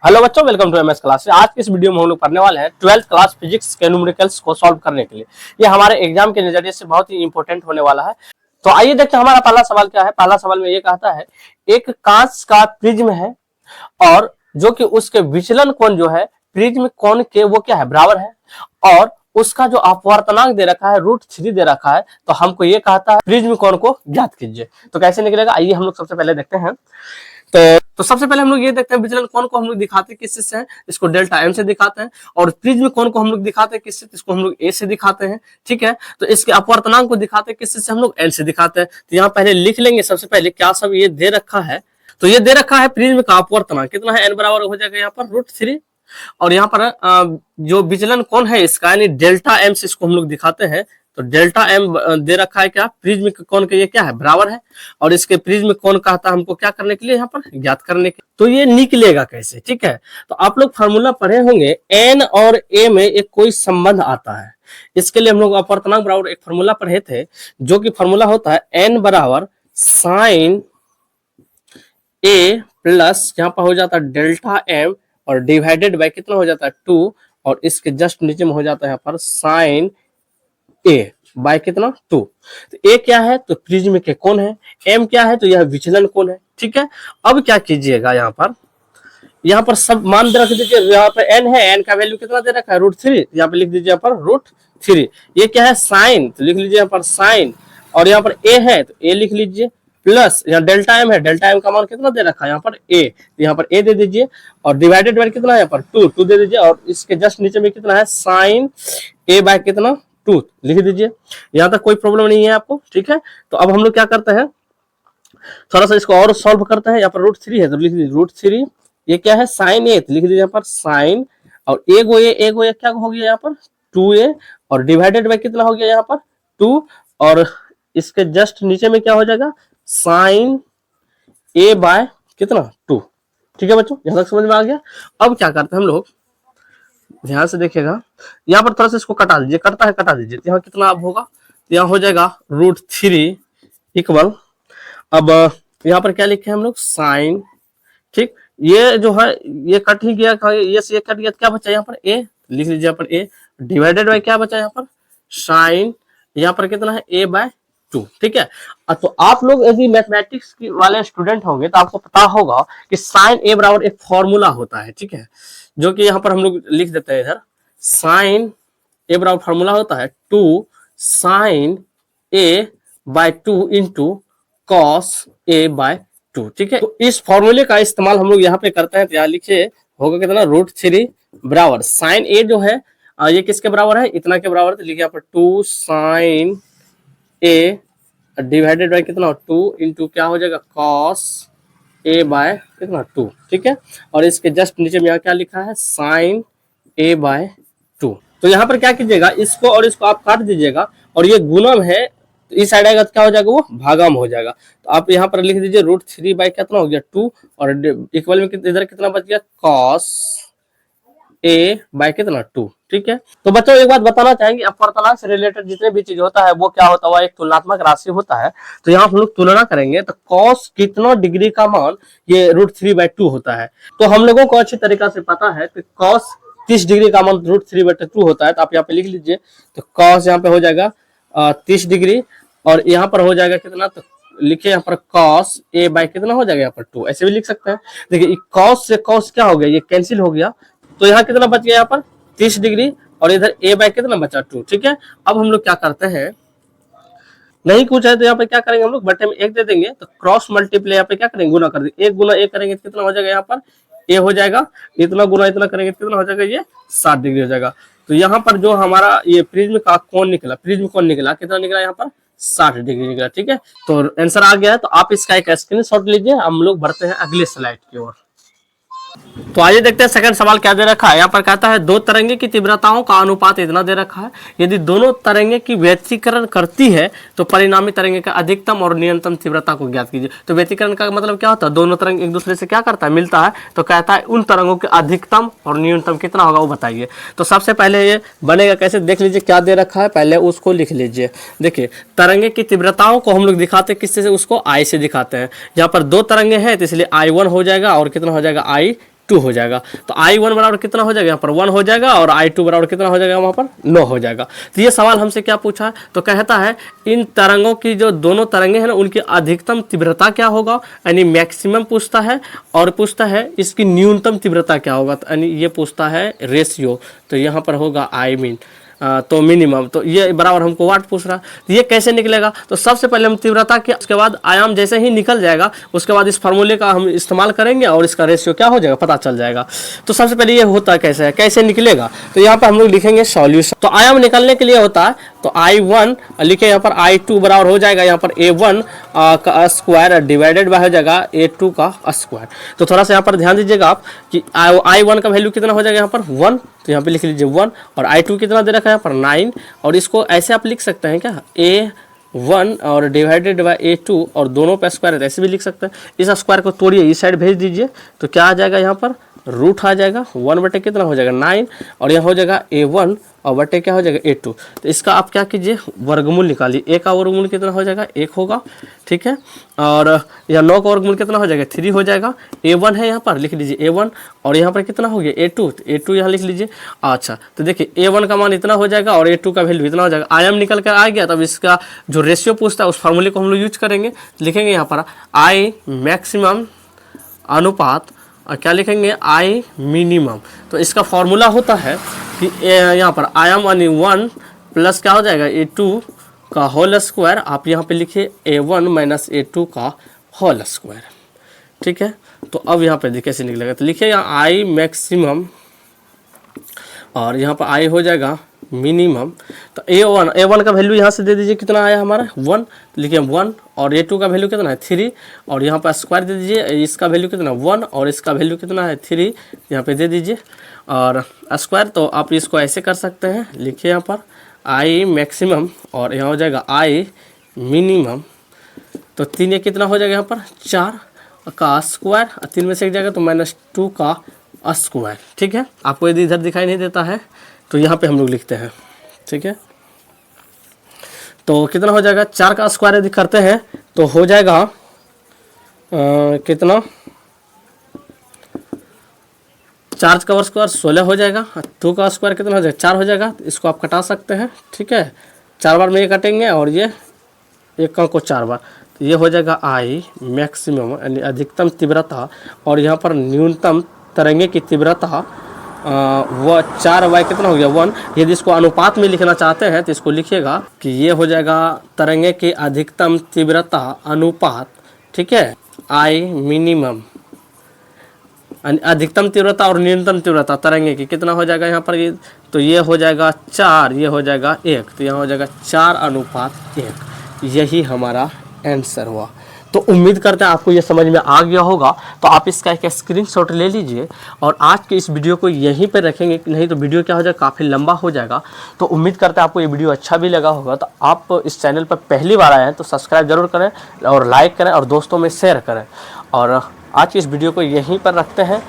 Hello बच्चों, welcome to MS class. आज की इस वीडियो में हम लोग पढ़ने वाले हैं 12th क्लास फिजिक्स के न्यूमेरिकल्स को सॉल्व करने के लिए। ये हमारे एग्जाम के नजरिए से बहुत ही इंपॉर्टेंट होने वाला है। तो आइए देखते हैं हमारा पहला सवाल क्या है। पहला सवाल में ये कहता है, एक कांच का प्रिज्म है और जो कि उसके विचलन कोण जो है प्रिज्म कोण के वो क्या है, बराबर है, और उसका जो अपवर्तनांक दे रखा है √3 दे रखा है। तो हमको ये कहता है प्रिज्म कोण को ज्ञात कीजिए। तो कैसे निकलेगा, आइए हम लोग सबसे पहले देखते हैं। तो सबसे पहले हम लोग ये देखते हैं विचलन कोण को हम लोग दिखाते हैं किससे से है, इसको डेल्टा एम से दिखाते हैं, और प्रिज्म कोण को हम लोग दिखाते हैं किससे, इसको हम लोग ए से दिखाते हैं। ठीक है, तो इसके अपवर्तनांक को दिखाते हैं किससे से, हम लोग एल से दिखाते हैं। तो यहाँ पहले लिख लेंगे सबसे पहले क्या सब ये दे रखा है। तो ये दे रखा है प्रिज्म का अपवर्तनांक कितना है, एन बराबर हो जाएगा यहाँ पर √3, और यहाँ पर जो विचलन कोण है इसका यानी डेल्टा एम से इसको हम लोग दिखाते हैं। तो डेल्टा एम दे रखा है क्या, प्रिज्म कोण के ये क्या है, बराबर है, और इसके प्रिज्म कोण कहता है हमको क्या करने के लिए, यहाँ पर ज्ञात करने के। तो ये निकलेगा कैसे, ठीक है। तो आप लोग फार्मूला पढ़े होंगे, एन और ए में एक कोई संबंध आता है। इसके लिए हम लोग अपवर्तनांक बराबर एक फार्मूला पढ़े थे, जो कि फार्मूला होता है एन बराबर साइन ए प्लस यहाँ पर हो जाता है डेल्टा एम और डिवाइडेड बाय कितना हो जाता है 2, और इसके जस्ट नीचे में हो जाता है यहाँ पर साइन ए बाय कितना 2। तो ए क्या है, तो प्रिज्म के कोण है, एम क्या है, तो यह विचलन कोण है। ठीक है, अब क्या कीजिएगा, यहाँ पर सब मान रख दीजिए। यहाँ पर एन है, एन का वैल्यू कितना दे रखा है √3, यहाँ पे लिख दीजिए यहाँ पर √3। ये क्या है साइन, तो लिख लीजिए यहाँ पर साइन, और यहाँ पर ए है तो ए लिख लीजिए, प्लस यहाँ डेल्टा एम है, डेल्टा एम का मान कितना दे रखा है यहाँ पर ए, तो यहाँ पर ए दे दीजिए, और डिवाइडेड बाय कितना है यहाँ पर 2 दे दीजिए, और इसके जस्ट नीचे में कितना है साइन ए बाय कितना 2 लिख दीजिए। यहाँ तक कोई प्रॉब्लम नहीं है आपको, ठीक है। तो अब हम लोग क्या करते हैं, थोड़ा सा इसको और सॉल्व करते हैं। यहाँ पर √3 है तो लिख दीजिए √3, ये क्या है साइन ए, तो लिख दीजिए यहाँ पर साइन, और ए क्या हो गया यहाँ पर 2a, और डिवाइडेड बाय कितना हो गया यहाँ पर 2, और इसके जस्ट नीचे में क्या हो जाएगा साइन ए बाय कितना 2। ठीक है बच्चों, यहाँ तक समझ में आ गया। अब क्या करते हैं हम लोग, ध्यान से देखिएगा, यहाँ पर थोड़ा सा इसको कटा दीजिए, कटता है कटा दीजिए, यहाँ कितना अब होगा, यहाँ हो जाएगा √3 इक्वल, अब यहाँ पर क्या लिखे हम लोग साइन, ठीक, ये जो है ये कट ही गया, ये से ये कट गया, क्या बचा यहाँ पर ए, लिख लीजिए यहाँ पर ए, डिवाइडेड बाय क्या बचा यहाँ पर साइन, यहाँ पर कितना है a बाय 2। ठीक है, तो आप लोग यदि मैथमेटिक्स वाले स्टूडेंट होंगे तो आपको पता होगा कि साइन ए बराबर एक फॉर्मूला होता है, ठीक है, जो कि यहाँ पर हम लोग लिख देते हैं इधर, साइन ए बराबर फॉर्मूला होता है 2 sign A bye 2 into cos A bye 2। ठीक है, तो इस फॉर्मूले का इस्तेमाल हम लोग यहाँ पे करते हैं। तो यहाँ लिखिए होगा कितना √3 बराबर साइन ए जो है ये किसके बराबर है, इतना के बराबर, तो लिखिए यहाँ पर 2 साइन ए डिवाइडेड बाय कितना 2 इंटू क्या हो जाएगा कॉस ए बाय कितना 2। ठीक है, और इसके जस्ट नीचे में यहाँ क्या लिखा है साइन ए बाय 2। तो यहाँ पर क्या कीजिएगा, इसको और इसको आप काट दीजिएगा, और ये गुणम है तो इस साइड आएगा तो क्या हो जाएगा, वो भागम हो जाएगा। तो आप यहाँ पर लिख दीजिए √3 बाय कितना हो गया 2, और इक्वल में इधर कितना बच गया कॉस ए बाय कितना 2। ठीक है, तो बच्चों एक बात बताना चाहेंगे, अपवर्तनांक से रिलेटेड जितने भी चीज होता है वो क्या होता है, वो एक तुलनात्मक राशि होता है। तो यहाँ हम लोग तुलना करेंगे तो कॉस कितना डिग्री का मान ये √3 बाय 2 होता है। तो हम लोगों को अच्छी तरीका से पता है कि कॉस 30 डिग्री का मान √3 बाय 2 होता है। तो आप यहाँ पे लिख लीजिए, तो कॉस यहाँ पे हो जाएगा 30 डिग्री, और यहाँ पर हो जाएगा कितना, तो लिखिए यहाँ पर कॉस ए बाय कितना हो जाएगा यहाँ पर 2, ऐसे भी लिख सकते हैं। देखिए कॉस से कॉस क्या हो गया, ये कैंसिल हो गया, तो यहाँ कितना बच गया यहाँ पर 30 डिग्री, और इधर ए बाय कितना बचा 2। ठीक है, अब हम लोग क्या करते हैं, नहीं कुछ है तो यहाँ पे क्या करेंगे हम लोग, बटे में 1 दे देंगे, तो क्रॉस मल्टीप्लाई यहाँ पे क्या करेंगे, गुना कर देंगे, 1 गुना 1 करेंगे तो कितना हो जाएगा यहाँ पर ए हो जाएगा, इतना गुना इतना करेंगे तो कितना हो जाएगा, ये 60 डिग्री हो जाएगा। तो यहाँ पर जो हमारा ये प्रिज्म का कोण निकला, प्रिज्म कोण निकला कितना निकला यहाँ पर 60 डिग्री निकला। ठीक है, तो आंसर आ गया है। तो आप इसका एक स्क्रीनशॉट लीजिए, हम लोग बढ़ते हैं अगले स्लाइड की ओर। तो आइए देखते हैं सेकंड सवाल क्या दे रखा है। यहाँ पर कहता है दो तरंगे की तीव्रताओं का अनुपात इतना दे रखा है, यदि दोनों तरंगे की व्यतिकरण करती है तो परिणामी तरंगे का अधिकतम और न्यूनतम तीव्रता को ज्ञात कीजिए। तो व्यतिकरण का मतलब क्या होता है, दोनों तरंग एक दूसरे से क्या करता है, मिलता है, तो कहता है उन तरंगों के अधिकतम और न्यूनतम कितना होगा वो बताइए। तो सबसे पहले ये बनेगा कैसे, देख लीजिए क्या दे रखा है, पहले उसको लिख लीजिए। देखिए तरंगे की तीव्रताओं को हम लोग दिखाते हैं किससे, उसको आई से दिखाते हैं। यहाँ पर दो तरंगे हैं तो इसलिए I1 हो जाएगा और कितना हो जाएगा I2 2 हो जाएगा। तो I1 बराबर कितना हो जाएगा, यहाँ पर 1 हो जाएगा, और I2 बराबर कितना हो जाएगा, वहाँ पर 9 हो जाएगा। तो ये सवाल हमसे क्या पूछा है, तो कहता है इन तरंगों की जो दोनों तरंगे हैं ना उनकी अधिकतम तीव्रता क्या होगा, यानी मैक्सिमम पूछता है, और पूछता है इसकी न्यूनतम तीव्रता क्या होगा, तो यानी ये पूछता है रेशियो। तो यहाँ पर होगा आई मीन तो मिनिमम, तो ये बराबर हमको वाट पूछ रहा है। तो ये कैसे निकलेगा, तो सबसे पहले हम तीव्रता के उसके बाद आयाम जैसे ही निकल जाएगा उसके बाद इस फार्मूले का हम इस्तेमाल करेंगे और इसका रेशियो क्या हो जाएगा पता चल जाएगा। तो सबसे पहले ये होता कैसे है, कैसे निकलेगा, तो यहाँ पर हम लोग लिखेंगे सॉल्यूशन। तो आयाम निकलने के लिए होता है तो I1 लिखे, यहाँ पर I2 बराबर हो जाएगा यहाँ पर A1 का स्क्वायर डिवाइडेड बाय हो जाएगा A2 का स्क्वायर। तो थोड़ा सा यहाँ पर ध्यान दीजिएगा आप कि I1 का वैल्यू कितना हो जाएगा यहाँ पर 1, तो यहाँ पे लिख लीजिए 1, और I2 कितना दे रखा है यहाँ पर 9, और इसको ऐसे आप लिख सकते हैं क्या A1 और डिवाइडेड बाय A2 और दोनों पे स्क्वायर है, ऐसे भी लिख सकते हैं। इस स्क्वायर को तोड़िए इस साइड भेज दीजिए तो क्या आ जाएगा यहाँ पर रूट आ जाएगा 1 बटे कितना हो जाएगा 9, और यहाँ हो जाएगा A1 और बटे क्या हो जाएगा A2। तो इसका आप क्या कीजिए वर्गमूल निकालिए, A का वर्गमूल कितना हो जाएगा 1 होगा, ठीक है, और यहाँ 9 का वर्गमूल कितना हो जाएगा 3 हो जाएगा। A1 है यहाँ पर लिख लीजिए A1, और यहाँ पर कितना हो गया A2, तो A2 यहाँ लिख लीजिए। अच्छा तो देखिए A1 का मान इतना हो जाएगा और A2 का वैल्यू इतना हो जाएगा। आयाम निकल कर आ गया, तब इसका जो रेशियो पूछता है उस फार्मूले को हम लोग यूज करेंगे, लिखेंगे यहाँ पर I मैक्सिमम अनुपात और क्या लिखेंगे I मिनिमम। तो इसका फॉर्मूला होता है कि यहाँ पर आयाम यानी 1 प्लस क्या हो जाएगा A2 का होल स्क्वायर, आप यहाँ पे लिखिए A1 माइनस A2 का होल स्क्वायर, ठीक है। तो अब यहाँ पे देखिए कैसे निकलेगा, तो लिखिए यहाँ I मैक्सिमम और यहाँ पर I हो जाएगा मिनिमम। तो A1 का वैल्यू यहाँ से दे दीजिए कितना आया हमारा 1, लिखिए 1, और A2 का वैल्यू कितना है 3, और यहाँ पर स्क्वायर दे दीजिए, इसका वैल्यू कितना 1 और इसका वैल्यू कितना है 3, यहाँ पे दे दीजिए और स्क्वायर। तो आप इसको ऐसे कर सकते हैं, लिखिए यहाँ पर I मैक्सिमम और यहाँ हो जाएगा I मिनिमम। तो 3 ये कितना हो जाएगा यहाँ पर 4 का स्क्वायर, 3 में से एक जाएगा तो -2 का स्क्वायर, ठीक है। आपको यदि इधर दिखाई नहीं देता है तो यहाँ पे हम लोग लिखते हैं, ठीक है। तो कितना हो जाएगा 4 का स्क्वायर यदि करते हैं तो हो जाएगा कितना 4 का स्क्वायर 16 हो जाएगा, 2 का स्क्वायर कितना हो जाएगा 4 हो जाएगा। तो इसको आप कटा सकते हैं, ठीक है, 4 बार में ये कटेंगे और ये एक का को 4 बार, तो ये हो जाएगा I मैक्सिमम यानी अधिकतम तीव्रता, और यहाँ पर न्यूनतम तरंगे की तीव्रता वह 4y कितना हो गया 1। यदि इसको अनुपात में लिखना चाहते हैं तो इसको लिखिएगा कि ये हो जाएगा तरंगे की अधिकतम तीव्रता अनुपात, ठीक है, I मिनिमम। अधिकतम तीव्रता और न्यूनतम तीव्रता तरंगे की कितना हो जाएगा यहाँ पर ये, तो ये हो जाएगा 4, ये हो जाएगा 1, तो यहाँ हो जाएगा 4:1। यही हमारा आंसर हुआ। तो उम्मीद करते हैं आपको ये समझ में आ गया होगा। तो आप इसका एक स्क्रीनशॉट ले लीजिए और आज के इस वीडियो को यहीं पे रखेंगे, नहीं तो वीडियो क्या हो जाएगा काफ़ी लंबा हो जाएगा। तो उम्मीद करते हैं आपको ये वीडियो अच्छा भी लगा होगा। तो आप इस चैनल पर पहली बार आए हैं तो सब्सक्राइब जरूर करें और लाइक करें और दोस्तों में शेयर करें। और आज की इस वीडियो को यहीं पर रखते हैं।